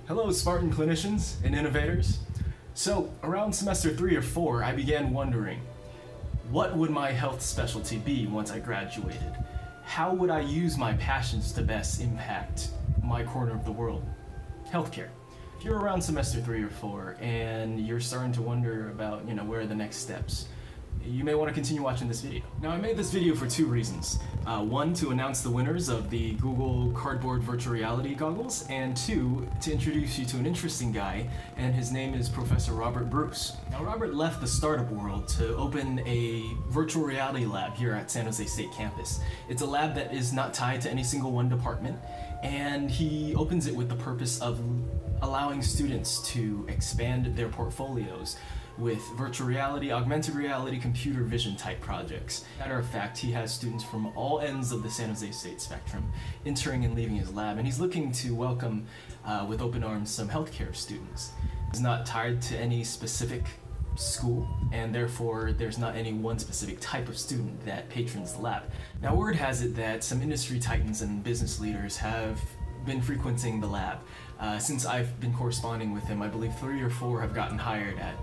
Hello, Spartan clinicians and innovators. So, around semester 3 or 4, I began wondering, what would my health specialty be once I graduated? How would I use my passions to best impact my corner of the world? Healthcare. If you're around semester 3 or 4 and you're starting to wonder about, where are the next steps, you may want to continue watching this video. Now, I made this video for 2 reasons. One, to announce the winners of the Google Cardboard Virtual Reality Goggles, and 2, to introduce you to an interesting guy, and his name is Professor Robert Bruce. Now, Robert left the startup world to open a virtual reality lab here at San Jose State campus. It's a lab that is not tied to any single one department, and he opens it with the purpose of allowing students to expand their portfolios with virtual reality, augmented reality, computer vision type projects. Matter of fact, he has students from all ends of the San Jose State spectrum entering and leaving his lab, and he's looking to welcome with open arms some healthcare students. He's not tied to any specific school, and therefore there's not any one specific type of student that patrons the lab. Now, word has it that some industry titans and business leaders have been frequenting the lab. Since I've been corresponding with him, I believe 3 or 4 have gotten hired at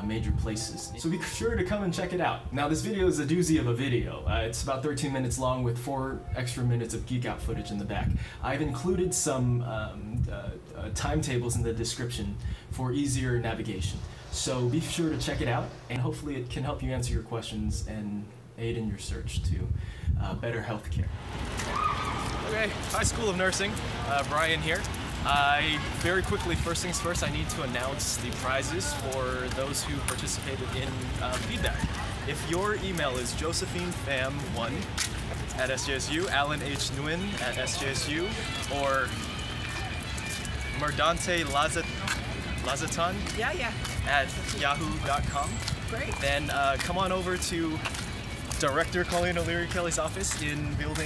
major places. So be sure to come and check it out. Now, this video is a doozy of a video. It's about 13 minutes long with 4 extra minutes of geek out footage in the back. I've included some timetables in the description for easier navigation. So be sure to check it out, and hopefully it can help you answer your questions and aid in your search to better healthcare. Okay, hi School of Nursing, Bryan here. Very quickly, first things first, I need to announce the prizes for those who participated in feedback. If your email is josephinefam1 at SJSU, Alan H. Nguyen at SJSU, or Merdante Lazatan at yahoo.com, great. Then come on over to Director Colleen O'Leary-Kelly's office in room,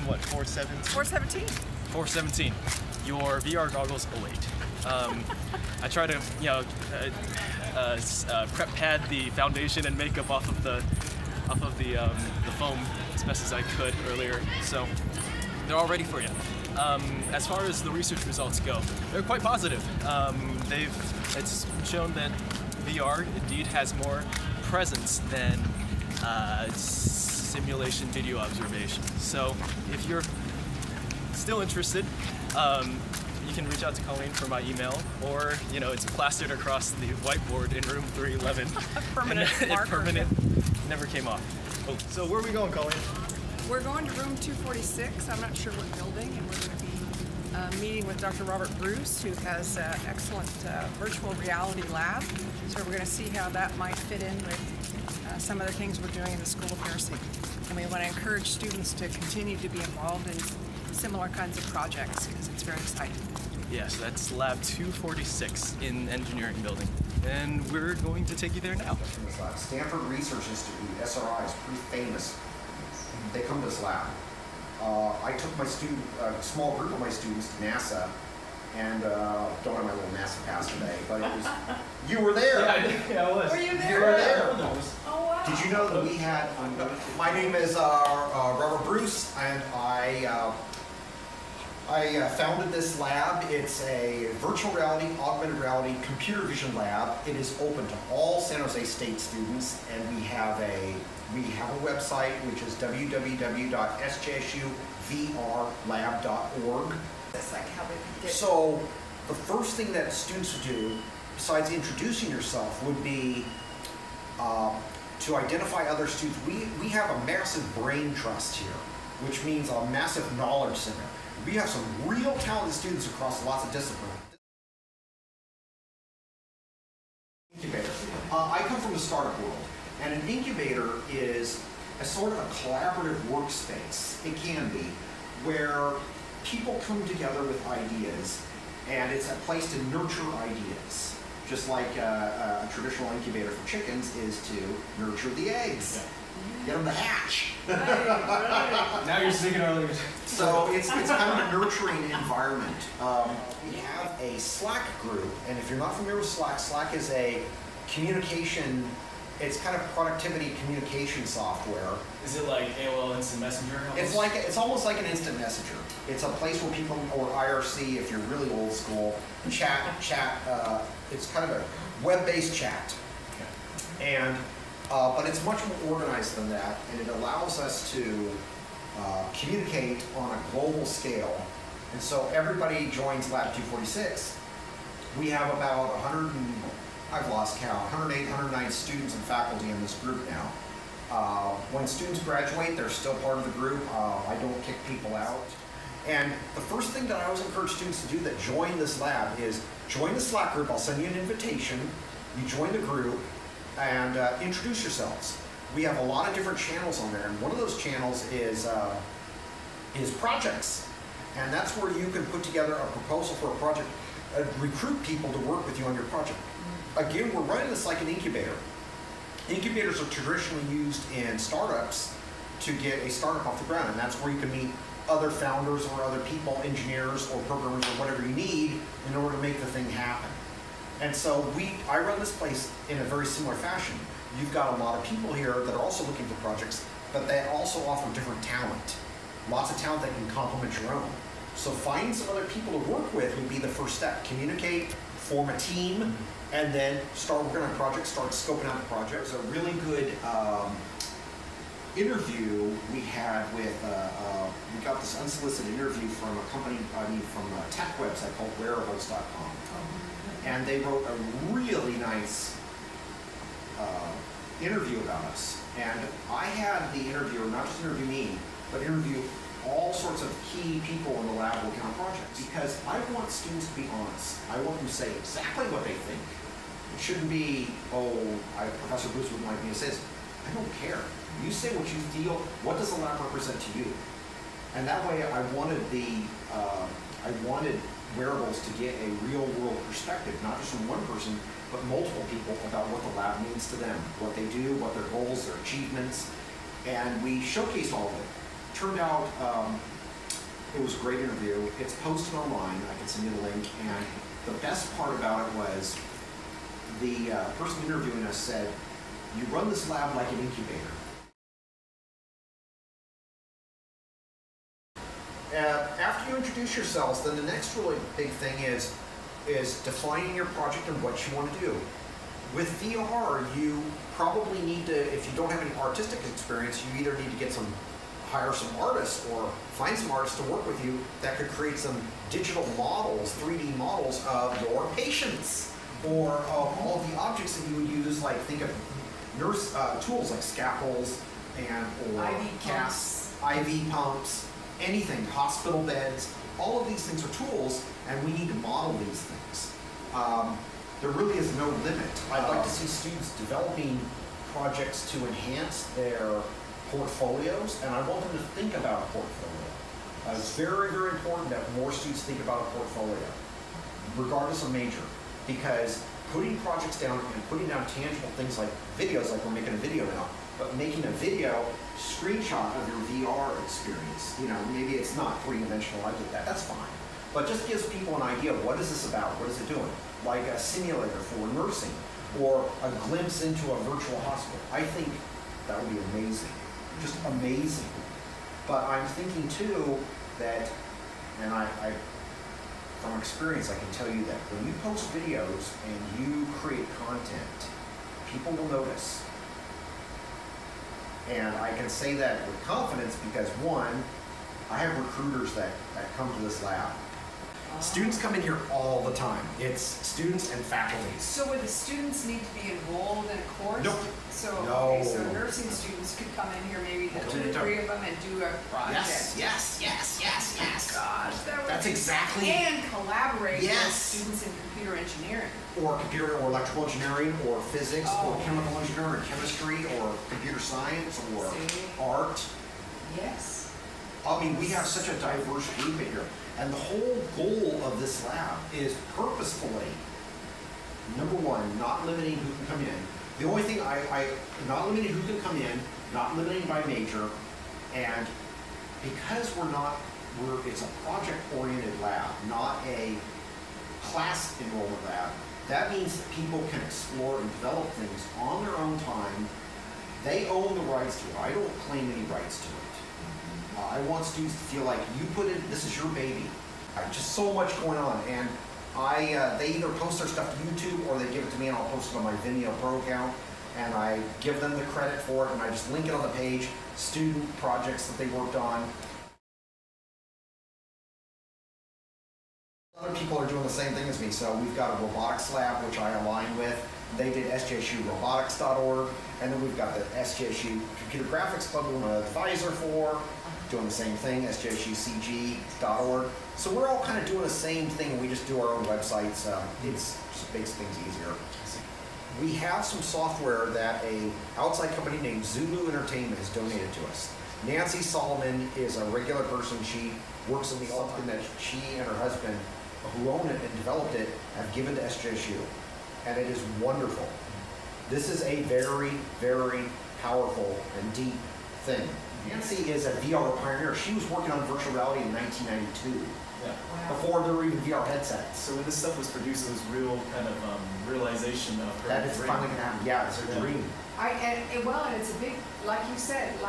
417? 417. 417. Your VR goggles await. I try to, prep pad the foundation and makeup off of the foam as best as I could earlier, so they're all ready for you. As far as the research results go, they're quite positive. It's shown that VR indeed has more presence than simulation video observation. So if you're still interested, you can reach out to Colleen for my email, or it's plastered across the whiteboard in room 311. Permanent marker. Permanent, never came off. Oh, so where are we going, Colleen? We're going to room 246. I'm not sure what building, and we're going to be meeting with Dr. Robert Bruce, who has an excellent virtual reality lab. So we're going to see how that might fit in with some of the things we're doing in the School of Nursing. And we want to encourage students to continue to be involved in similar kinds of projects because it's very exciting. Yes, that's Lab 246 in engineering building. And we're going to take you there now. Stanford Research Institute, SRI, is pretty famous. They come to this lab. I took my a small group of my students to NASA, and don't have my little NASA pass today, but it was, you were there. Yeah, I was. Were you there? You were there. Oh, wow. Did you know that we had, my name is Robert Bruce, and I founded this lab. It's a virtual reality, augmented reality, computer vision lab. It is open to all San Jose State students, and we have a website, which is www.sjsulab.org. That's like how we get. So the first thing that students would do, besides introducing yourself, would be to identify other students. We have a massive brain trust here, which means a massive knowledge center. We have some real talented students across lots of disciplines. Incubator. I come from the startup world, and an incubator is a sort of a collaborative workspace. It can be, where people come together with ideas, and it's a place to nurture ideas. Just like a traditional incubator for chickens is to nurture the eggs. Yeah. Get them to hatch. Right. Now you're speaking our language. So it's kind of a nurturing environment. We have a Slack group, and if you're not familiar with Slack, Slack is a communication It's kind of productivity communication software. Is it like AOL Instant Messenger? Almost? It's almost like an instant messenger. It's a place where people, or IRC if you're really old school, chat. It's kind of a web-based chat, and but it's much more organized than that, and it allows us to communicate on a global scale. And so everybody joins Lab246. We have about 108, 109 students and faculty in this group now. When students graduate, they're still part of the group. I don't kick people out. And the first thing that I always encourage students to do that join this lab is join the Slack group. I'll send you an invitation. You join the group and introduce yourselves. We have a lot of different channels on there, and one of those channels is projects. And that's where you can put together a proposal for a project, recruit people to work with you on your project. Again, we're running this like an incubator. Incubators are traditionally used in startups to get a startup off the ground, and that's where you can meet other founders or other people, engineers or programmers or whatever you need in order to make the thing happen. And so I run this place in a very similar fashion. You've got a lot of people here that are also looking for projects, but they also offer different talent. Lots of talent that can complement your own. So finding some other people to work with would be the first step. Communicate, form a team, and then start working on projects, start scoping out the projects. A really good interview we had with, we got this unsolicited interview from a company, from a tech website called wearables.com. And they wrote a really nice interview about us. And I had the interviewer not just interview me, but interview all sorts of key people in the lab working on projects. Because I want students to be honest. I want them to say exactly what they think. It shouldn't be, Professor Bruce wouldn't like me to say this. I don't care. You say what you feel. What does the lab represent to you? And that way, I wanted wearables to get a real world perspective, not just from one person, but multiple people about what the lab means to them, what they do, what their goals, their achievements, and we showcased all of it. Turned out it was a great interview. It's posted online. I can send you the link. And the best part about it was the person interviewing us said, "You run this lab like an incubator." After you introduce yourselves, then the next really big thing is defining your project and what you want to do. With VR, you probably need to, if you don't have any artistic experience, you either need to hire some artists or find some artists to work with you that could create some digital models, 3D models of your patients or of all the objects that you would use, like think of nurse tools like scalpels or IV casts, IV pumps, anything, hospital beds. All of these things are tools, and we need to model these things. There really is no limit. I'd like to see students developing projects to enhance their portfolios, and I want them to think about a portfolio. It's very, very important that more students think about a portfolio, regardless of major, because putting projects down and putting down tangible things like videos, like we're making a video now, but making a video screenshot of your VR experience. Maybe it's not three-dimensional, I get that, that's fine. But just gives people an idea of what is this about, what is it doing? Like a simulator for nursing, or a glimpse into a virtual hospital. I think that would be amazing, just amazing. But I'm thinking too that, and from experience I can tell you that when you post videos and you create content, people will notice. And I can say that with confidence because one, I have recruiters that come to this lab. Students come in here all the time. It's students and faculty. So would the students need to be enrolled in a course? Nope. So, No. Okay, so nursing students could come in here, maybe the 2 or 3 of them, and do a project. Yes. Gosh, That's exactly. And collaborate with Yes. students in computer engineering. Or computer or electrical engineering or physics or Oh. chemical engineering or chemistry or computer science or See? art. Yes. I mean, we have such a diverse group in here. And the whole goal of this lab is purposefully, number one, not limiting who can come in. The only thing not limiting who can come in, not limiting by major, and because it's a project-oriented lab, not a class enrollment lab, That means that people can explore and develop things on their own time. They own the rights to it. I don't claim any rights to it. I want students to feel like you put it, this is your baby. Just so much going on, and they either post their stuff to YouTube or they give it to me and I'll post it on my Vimeo Pro account, and I give them the credit for it and I just link it on the page, student projects that they worked on. Other people are doing the same thing as me, so we've got a Robotics Lab, which I align with. They did SJSUrobotics.org, and then we've got the SJSU Computer Graphics Club, who I'm an advisor for, doing the same thing, SJSUCG.org. So we're all kind of doing the same thing, and we just do our own websites. It just makes things easier. We have some software that an outside company named Zulu Entertainment has donated to us. Nancy Solomon is a regular person. She works in the something that she and her husband, who own it and developed it, have given to SJSU. And it is wonderful. This is a very, very powerful and deep thing. Nancy is a VR pioneer. She was working on virtual reality in 1992. Yeah. Wow. Before there were even VR headsets. So when this stuff was produced, it was real kind of realization of her That is dream. finally gonna happen. Yeah, it's her dream. And it's a big, like you said, at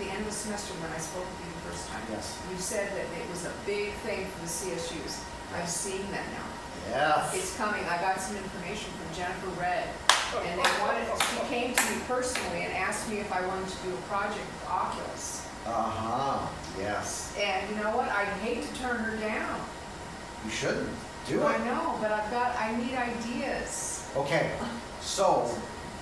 the end of the semester when I spoke with you the first time. Yes. You said that it was a big thing for the CSUs. I'm seeing that now. Yes. It's coming. I got some information from Jennifer Red, and she came to me personally and asked me if I wanted to do a project with Oculus. Yes. And you know what? I'd hate to turn her down. You shouldn't. Do it. I know, but I need ideas. Okay. So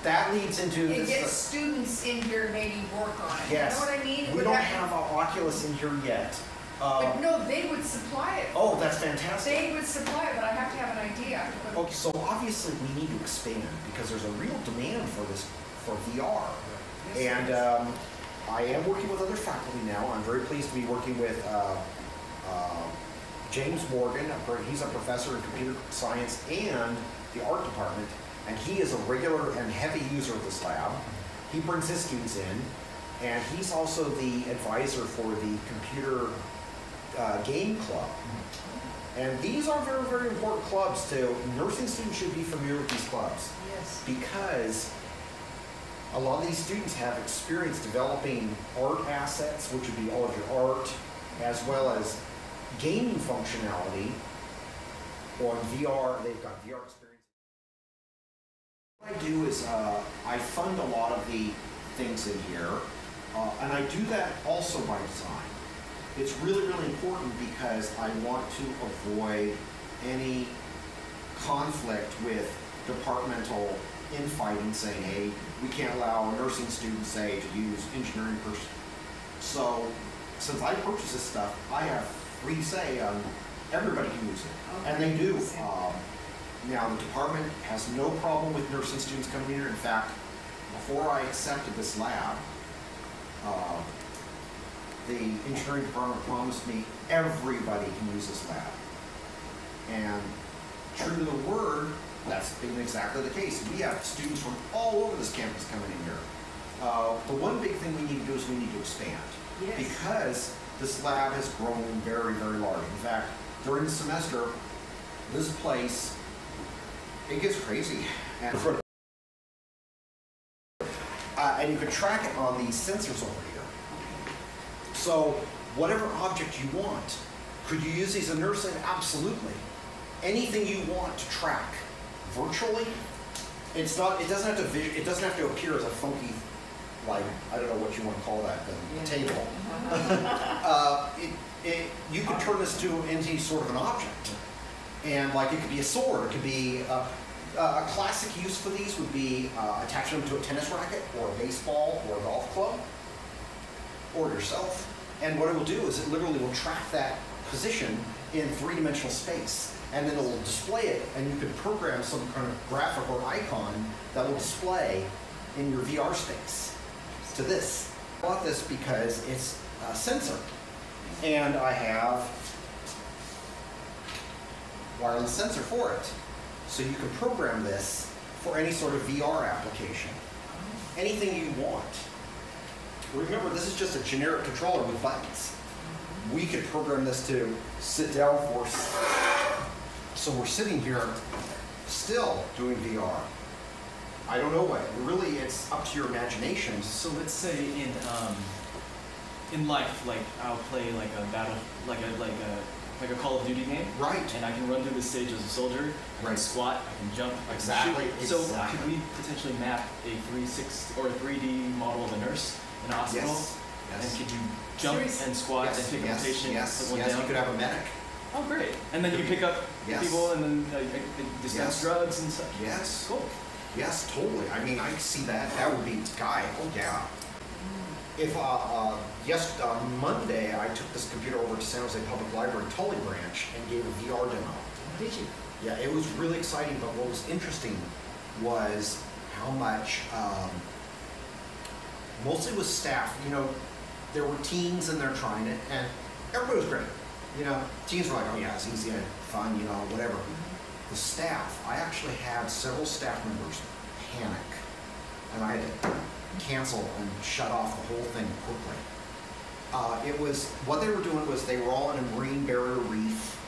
that leads into It this. gets students in here to maybe work on it. Yes. You know what I mean? We don't have an Oculus in here yet. But no, they would supply it. Oh, that's fantastic. They would supply it, but I have to have an idea. Okay, so obviously we need to expand because there's a real demand for this, for VR. And I am working with other faculty now. I'm very pleased to be working with James Morgan. He's a professor in computer science and the art department, and he is a regular and heavy user of this lab. He brings his students in, and he's also the advisor for the computer game club. And these are very, very important clubs too. Nursing students should be familiar with these clubs. Yes. Because a lot of these students have experience developing art assets, which would be all of your art, as well as gaming functionality on VR. They've got VR experience. What I do is I fund a lot of the things in here, and I do that also by design. It's really, really important because I want to avoid any conflict with departmental infighting, saying, hey, we can't allow nursing students, say, to use engineering person. So, since I purchase this stuff, I have free say on everybody can use it, and they do. Now, the department has no problem with nursing students coming here. In fact, before I accepted this lab, the engineering department promised me everybody can use this lab. And true to the word, that's been exactly the case. We have students from all over this campus coming in here. The one big thing we need to do is we need to expand. Yes. Because this lab has grown very, very large. In fact, during the semester, this place, it gets crazy. And you can track it on these sensors over here. So whatever object you want, could you use these in nursing? Absolutely. Anything you want to track virtually, it doesn't have to appear as a funky, like, I don't know what you want to call that, the table. You could turn this into any sort of an object. And like it could be a sword, it could be a classic use for these would be attaching them to a tennis racket or a baseball or a golf club or yourself. And what it will do is it literally will track that position in three-dimensional space, and then it will display it, and you can program some kind of graphic or icon that will display in your VR space to this. I bought this because it's a sensor, and I have wireless sensor for it. So you can program this for any sort of VR application. Anything you want. Remember, this is just a generic controller with buttons. We could program this to sit down for us. So we're sitting here still doing VR. I don't know what. Really, it's up to your imagination. So let's say in life, like I'll play like a battle, like a Call of Duty game. Right. And I can run through the stage as a soldier. I can squat. I can jump. I Exactly. can shoot. So could we potentially map a 360 or a 3D model of a nurse in a hospital? Yes. Yes. And could you jump and squat and pick up a patient? Yes. Put one Yes. down? You could have a medic. Oh, great. And then you pick up people and then dispense drugs and such. Yes. Cool. Yes, totally. I mean, I see that. That would be Guy. Oh yeah. If Monday I took this computer over to San Jose Public Library Tully branch and gave a VR demo. Did you? Yeah, it was really exciting. But what was interesting was how much, mostly with staff. You know, there were teens and they're trying it, and everybody was great. You know, teens were like, oh yeah, it's easy and fun. You know, whatever. The staff, I actually had several staff members panic, and I had to cancel and shut off the whole thing quickly. It was, what they were doing was they were all in a marine barrier reef.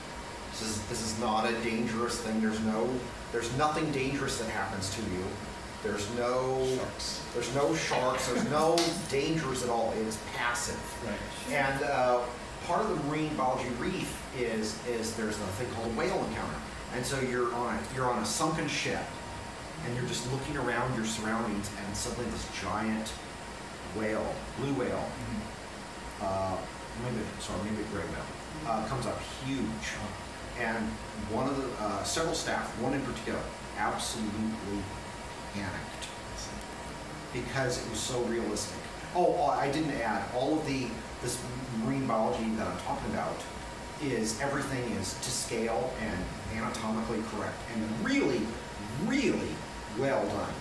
This is not a dangerous thing. There's nothing dangerous that happens to you. There's no sharks. There's no sharks. There's no dangers at all. It's passive. Right. And part of the marine biology reef is there's a thing called a whale encounter. And so you're on a sunken ship, and you're just looking around your surroundings, and suddenly this giant whale, blue whale, maybe a gray whale, comes up huge, and one of the several staff, one in particular, absolutely panicked because it was so realistic. Oh, I didn't add all of this marine biology that I'm talking about. Everything is to scale and anatomically correct and really, really well done.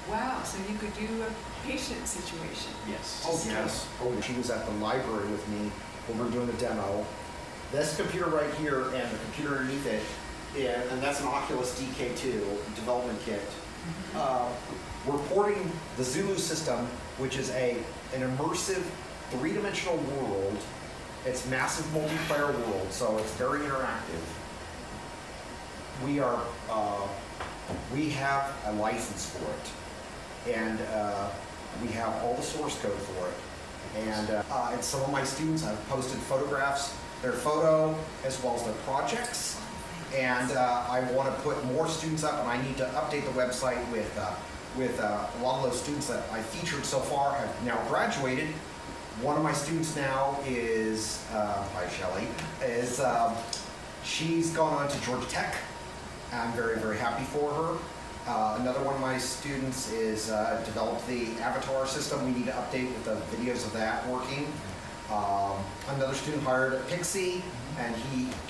Wow, so you could do a patient situation. Yes. Oh, yes. Oh, she was at the library with me when we were doing the demo. This computer right here and the computer underneath it, and that's an Oculus DK2 development kit. We're porting the Zulu system, which is an immersive three-dimensional world. It's massive multiplayer world, so it's very interactive. We have a license for it, and we have all the source code for it. And some of my students have posted photographs, their photo as well as their projects. And I want to put more students up, and I need to update the website with a lot of those students that I featured so far have now graduated. One of my students now is, hi Shelly, she's gone on to Georgia Tech. I'm very, very happy for her. Another one of my students is developed the avatar system. We need to update with the videos of that working. Another student hired Pixie, and he got